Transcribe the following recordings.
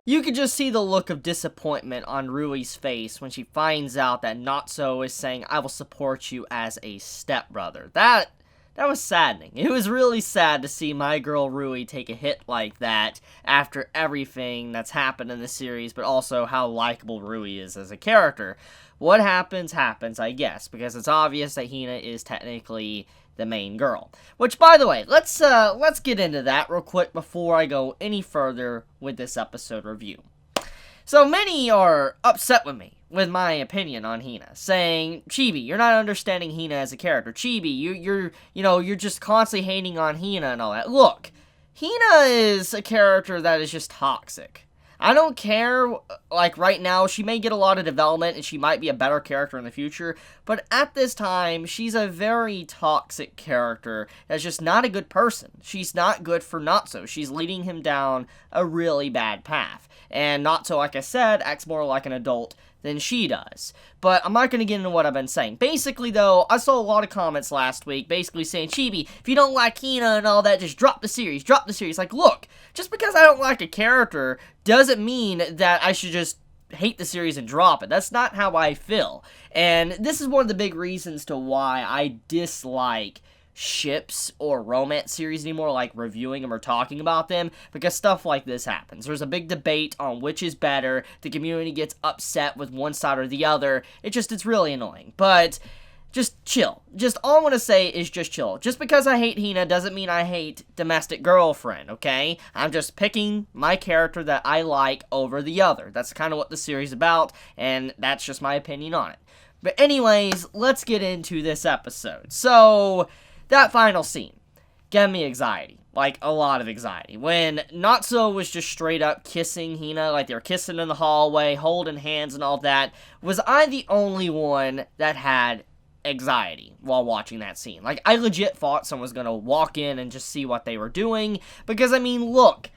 You could just see the look of disappointment on Rui's face when she finds out that Natsu is saying, "I will support you as a stepbrother." That was saddening. It was really sad to see my girl Rui take a hit like that after everything that's happened in the series, but also how likable Rui is as a character. What happens, I guess, because it's obvious that Hina is technically the main girl. Which, by the way, let's get into that real quick before I go any further with this episode review. So many are upset with me with my opinion on Hina, saying, "Chibi, you're not understanding Hina as a character. Chibi, you're just constantly hating on Hina and all that." Look, Hina is a character that is just toxic. I don't care, like, right now, she may get a lot of development and she might be a better character in the future, but at this time, she's a very toxic character that's just not a good person. She's not good for Natsu. She's leading him down a really bad path. And Natsu, like I said, acts more like an adult than she does. But I'm not going to get into what I've been saying. Basically, though, I saw a lot of comments last week basically saying, "Chibi, if you don't like Hina and all that, just drop the series, drop the series." Like, look, just because I don't like a character doesn't mean that I should just hate the series and drop it. That's not how I feel. And this is one of the big reasons to why I dislike ships or romance series anymore, like reviewing them or talking about them, because stuff like this happens. There's a big debate on which is better, the community gets upset with one side or the other, it's really annoying, but just chill. Just all I'm gonna say is just chill. Just because I hate Hina doesn't mean I hate Domestic Girlfriend, okay? I'm just picking my character that I like over the other. That's kind of what the series is about, and that's just my opinion on it. But anyways, let's get into this episode. So that final scene gave me anxiety, like a lot of anxiety. When Natsu was just straight up kissing Hina, like they were kissing in the hallway, holding hands and all that, was I the only one that had anxiety while watching that scene? Like, I legit thought someone was gonna walk in and just see what they were doing, because, I mean, look,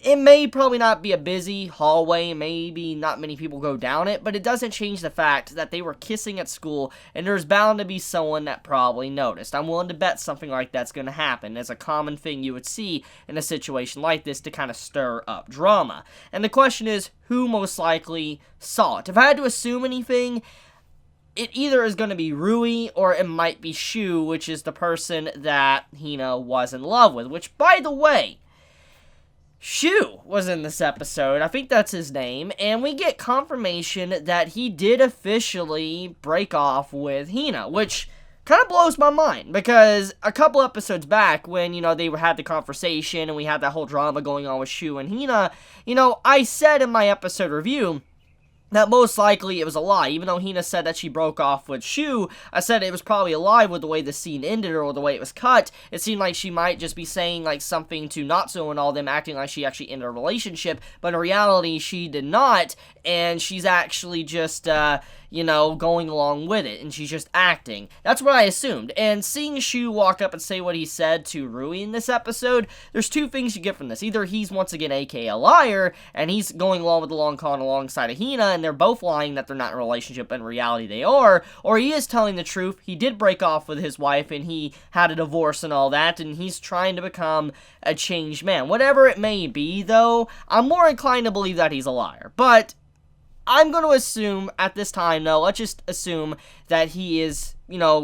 it may probably not be a busy hallway, maybe not many people go down it, but it doesn't change the fact that they were kissing at school, and there's bound to be someone that probably noticed. I'm willing to bet something like that's going to happen. It's a common thing you would see in a situation like this to kind of stir up drama. And the question is, who most likely saw it? If I had to assume anything, it either is going to be Rui, or it might be Shu, which is the person that Hina was in love with, which, by the way, Shu was in this episode, I think that's his name, and we get confirmation that he did officially break off with Hina, which kind of blows my mind, because a couple episodes back, when, they had the conversation, and we had that whole drama going on with Shu and Hina, I said in my episode review that most likely it was a lie. Even though Hina said that she broke off with Shu, I said it was probably a lie with the way the scene ended or the way it was cut. It seemed like she might just be saying like something to Natsu and all them, acting like she actually ended a relationship, but in reality she did not, and she's actually just, going along with it, and she's just acting. That's what I assumed. And seeing Shu walk up and say what he said to Rui in this episode, there's two things you get from this. Either he's once again aka a liar, and he's going along with the long con alongside of Hina, and they're both lying that they're not in a relationship, but in reality they are, or he is telling the truth. He did break off with his wife, and he had a divorce and all that, and he's trying to become a changed man. Whatever it may be, though, I'm more inclined to believe that he's a liar. But I'm going to assume, at this time, though, let's just assume that he is,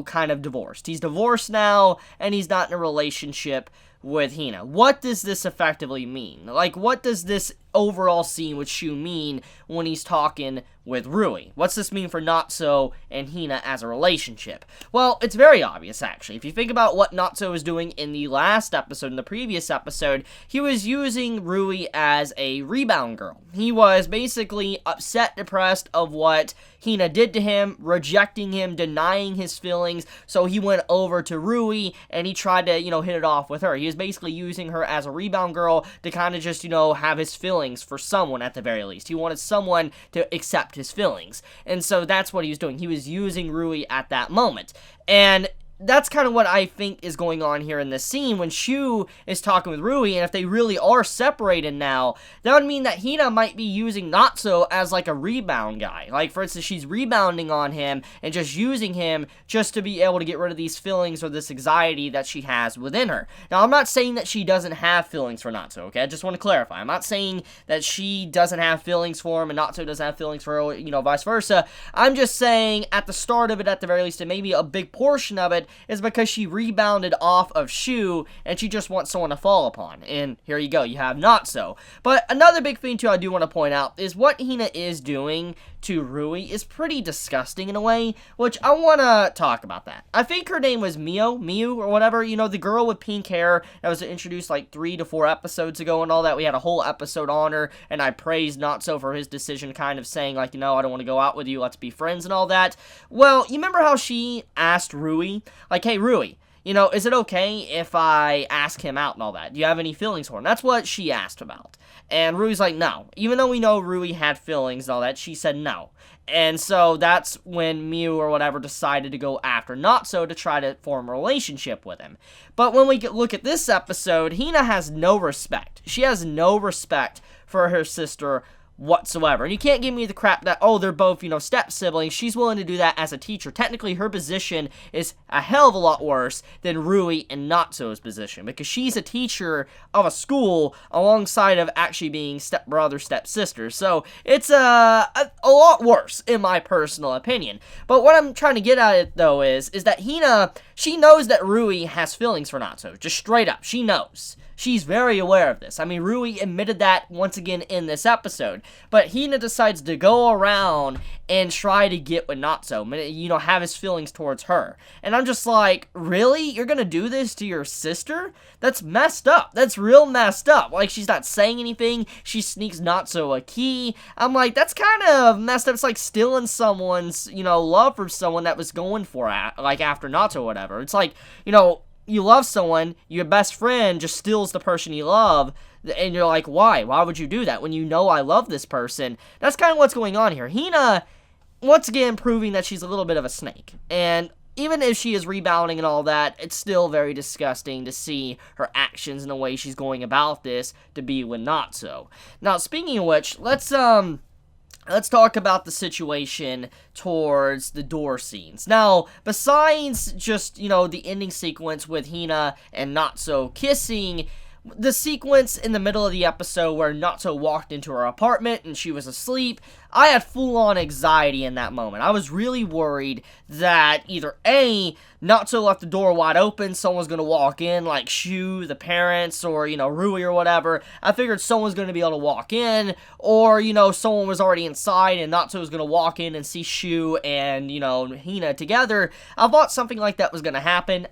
kind of divorced. He's divorced now, and he's not in a relationship with Hina. What does this effectively mean? Like, what does this overall scene with Shu mean when he's talking with Rui? What's this mean for Natsu and Hina as a relationship? Well, it's very obvious, actually. If you think about what Natsu was doing in the last episode, in the previous episode, he was using Rui as a rebound girl. He was basically upset, depressed of what Hina did to him, rejecting him, denying his feelings, so he went over to Rui, and he tried to, hit it off with her. He was basically using her as a rebound girl to kind of just, have his feelings for someone at the very least. He wanted someone to accept his feelings. And so that's what he was doing. He was using Rui at that moment. And that's kind of what I think is going on here in this scene when Shu is talking with Rui, and if they really are separated now, that would mean that Hina might be using Natsu as like a rebound guy. Like, for instance, she's rebounding on him and just using him just to be able to get rid of these feelings or this anxiety that she has within her. Now, I'm not saying that she doesn't have feelings for Natsu, okay? I just want to clarify. I'm not saying that she doesn't have feelings for him and Natsu doesn't have feelings for her, you know, vice versa. I'm just saying at the start of it, at the very least, and maybe a big portion of it, is because she rebounded off of Shu, and she just wants someone to fall upon. And here you go, you have Natsu. But another big thing, too, I do want to point out, is what Hina is doing to Rui is pretty disgusting in a way, which I want to talk about that. I think her name was Miu, or whatever, you know, the girl with pink hair that was introduced like 3 to 4 episodes ago and all that. We had a whole episode on her, and I praised Natsu for his decision, kind of saying, like, you know, I don't want to go out with you, let's be friends and all that. Well, you remember how she asked Rui, like, hey, Rui, you know, is it okay if I ask him out and all that? Do you have any feelings for him? That's what she asked about. And Rui's like, no. Even though we know Rui had feelings and all that, she said no. And so that's when Miu or whatever decided to go after Natsu to try to form a relationship with him. But when we look at this episode, Hina has no respect. She has no respect for her sister whatsoever. And you can't give me the crap that, oh, they're both, you know, step siblings. She's willing to do that as a teacher. Technically, her position is a hell of a lot worse than Rui and Natsu's position, because she's a teacher of a school alongside of actually being stepbrother, stepsister. So it's a lot worse, in my personal opinion. But what I'm trying to get at it, though, is that Hina, she knows that Rui has feelings for Natsu. Just straight up. She knows. She's very aware of this. I mean, Rui admitted that once again in this episode. But Hina decides to go around and try to get with Natsu, you know, have his feelings towards her. And I'm just like, really? You're gonna do this to your sister? That's messed up. That's real messed up. Like, she's not saying anything. She sneaks Natsu a key. I'm like, that's kind of messed up. It's like stealing someone's, you know, love from someone that was going for, like, after Natsu or whatever. It's like, you know, you love someone, your best friend just steals the person you love, and you're like, why? Why would you do that when you know I love this person? That's kind of what's going on here. Hina, once again, proving that she's a little bit of a snake. And even if she is rebounding and all that, it's still very disgusting to see her actions and the way she's going about this to be with Natsu. Now, speaking of which, let's talk about the situation towards the door scenes. Now, besides just, you know, the ending sequence with Hina and Natsu kissing, the sequence in the middle of the episode where Natsu walked into her apartment and she was asleep, I had full-on anxiety in that moment. I was really worried that either A, Natsu left the door wide open, someone's gonna walk in, like Shu, the parents, or, you know, Rui or whatever. I figured someone's gonna be able to walk in, or, you know, someone was already inside and Natsu was gonna walk in and see Shu and, you know, Hina together. I thought something like that was gonna happen.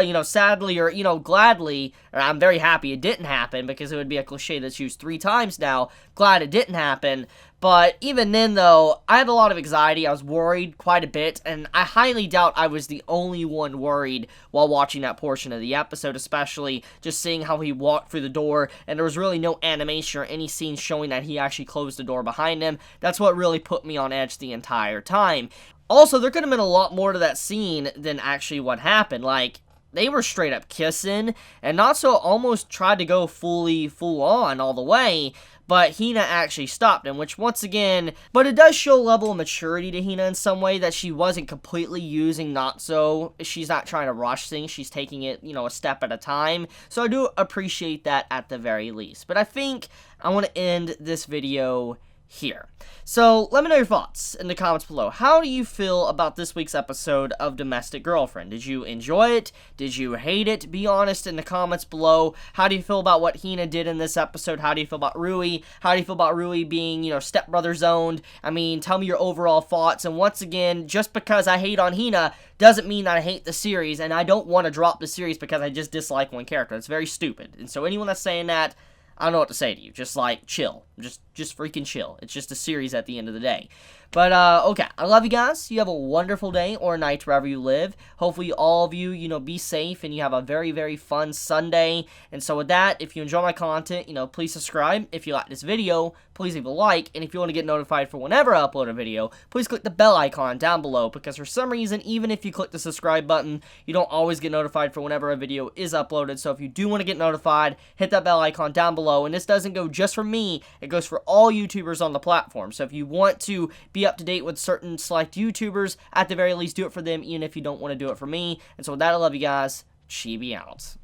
You know, sadly, or, you know, gladly, or I'm very happy it didn't happen, because it would be a cliche that's used 3 times now. Glad it didn't happen. But even then, though, I had a lot of anxiety. I was worried quite a bit, and I highly doubt I was the only one worried while watching that portion of the episode, especially just seeing how he walked through the door, and there was really no animation or any scene showing that he actually closed the door behind him. That's what really put me on edge the entire time. Also, there could have been a lot more to that scene than actually what happened. Like, they were straight up kissing, and Natsu almost tried to go full on all the way, but Hina actually stopped him, which once again, but it does show a level of maturity to Hina in some way, that she wasn't completely using Natsu. She's not trying to rush things, she's taking it, you know, a step at a time, so I do appreciate that at the very least. But I think I want to end this video here. So, let me know your thoughts in the comments below. How do you feel about this week's episode of Domestic Girlfriend? Did you enjoy it? Did you hate it? Be honest in the comments below. How do you feel about what Hina did in this episode? How do you feel about Rui? How do you feel about Rui being, you know, stepbrother zoned? I mean, tell me your overall thoughts. And once again, just because I hate on Hina doesn't mean that I hate the series, and I don't want to drop the series because I just dislike one character. It's very stupid. And so anyone that's saying that, I don't know what to say to you. Just, like, chill. Just freaking chill. It's just a series at the end of the day. But, okay. I love you guys. You have a wonderful day or night wherever you live. Hopefully all of you, be safe and you have a very, very fun Sunday. And so with that, if you enjoy my content, please subscribe. If you like this video, please leave a like. And if you want to get notified for whenever I upload a video, please click the bell icon down below. Because for some reason, even if you click the subscribe button, you don't always get notified for whenever a video is uploaded. So if you do want to get notified, hit that bell icon down below. And this doesn't go just for me. It goes for all YouTubers on the platform. So if you want to be up to date with certain select YouTubers, at the very least do it for them, even if you don't want to do it for me. And so with that, I love you guys. Chibi out.